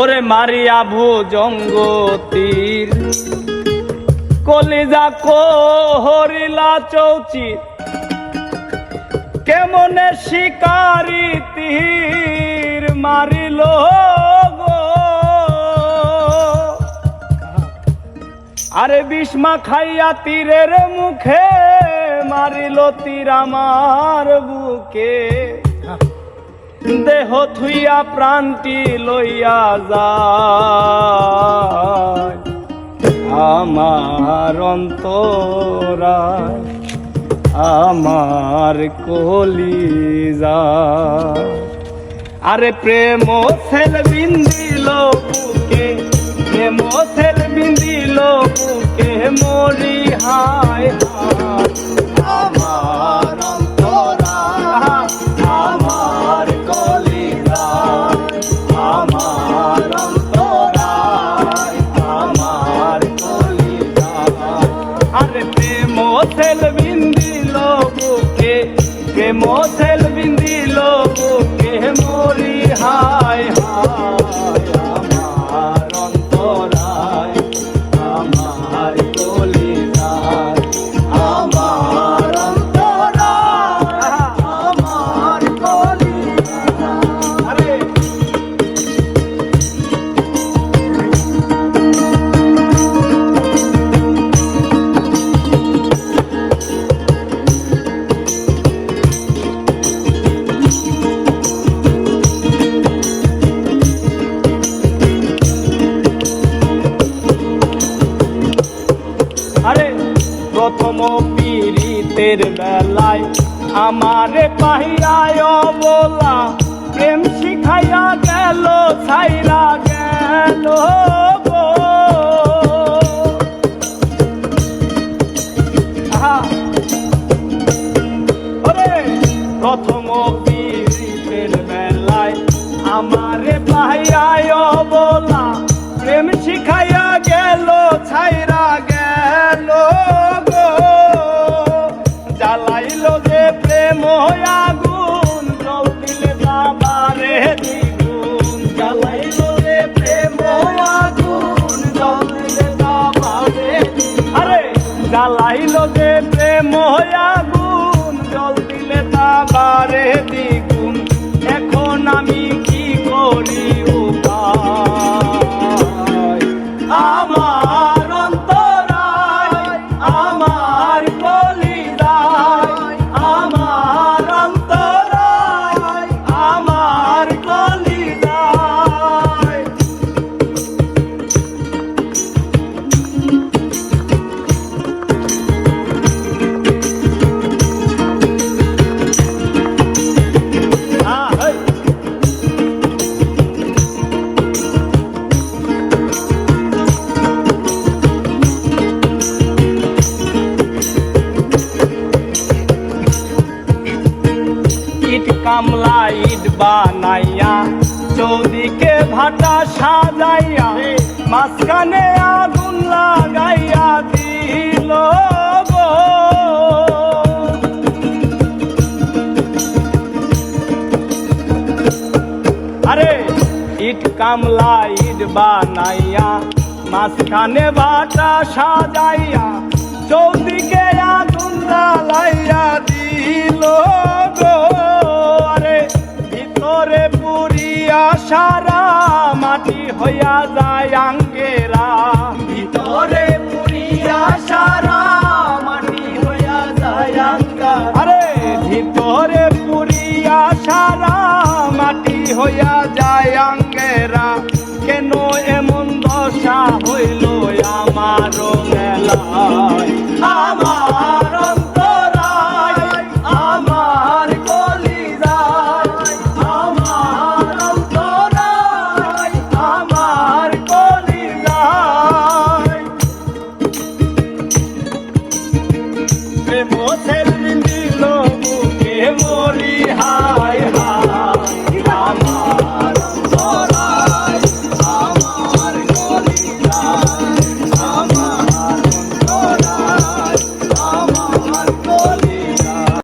ওরে মারিয়া ভুজঙ্গতীর কলিজা কোহরিলা চৌচির কেমনে শিকারি তীর মারিল গো। আরে বিষ্মা খাইয়া তীরের মুখে মারিল তীর আমার বুকে। দেহ থুইয়া প্রাণটি লইয়া যায় আমার অন্তরায় আমার কলিজা। আরে প্রেম ছেল বিন্দিল বুকে, প্রেম ছেল বিন্দিল বুকে মরি হায় হায় আমার অন্তরায় আমার কলিজা আমার অন্তরায় আমার কলিজা। আরে প্রেম ছেল বিন্দিল বুকে, প্রেম ছেল বিন্দিল বুকে মরি হায় হায় আমার অন্তরায় আমার কলিজা আমার অন্তরায় আমার কলিজা। আরে আরে প্রথম পীড়িতের বেলায় আমারে পাহিয়ায় বলা প্রেম শিখাইয়া গেল ছাইরা গেল গো। ওরে প্রথম পীড়িতের বেলায় আমারে পাহিয়ায় বলা প্রেম শিখাইয়া গেল ছাইরা গেল গো। জ্বালাইল যে প্রেম আগুন জল দিলে বাবারে দ্বিগুণ। জ্বালাইল যে প্রেম আগুন জল দিলে বাবারে। আরে জ্বালাইল যে প্রেম আগুন জল দিলে বাবারে দ্বিগুণ। এখন আমি কি করি উপায় আমার অন্তরায় আমার কলিজায় আমার অন্তরায় আমার কলিজায়। ইট কামলা ইট বানাইয়া চৌদিকে ভাটা সাজাইয়া মাঝখানে আগুন লাগাইয়া দিল গো। আরে ইট কামলা ইট বানাইয়া মাঝখানে ভাটা সাজাইয়া চৌদিকে আগুন জ্বালাইয়া দিল গো। আরে ভিতরে পুরিয়া সারা মাটি হইয়া যায় আঙ্গেরা। ভিতরে পুরিয়া সারা মাটি হইয়া যায় আঙ্গা। আরে ভিতরে পুরিয়া সারা মাটি হইয়া যায়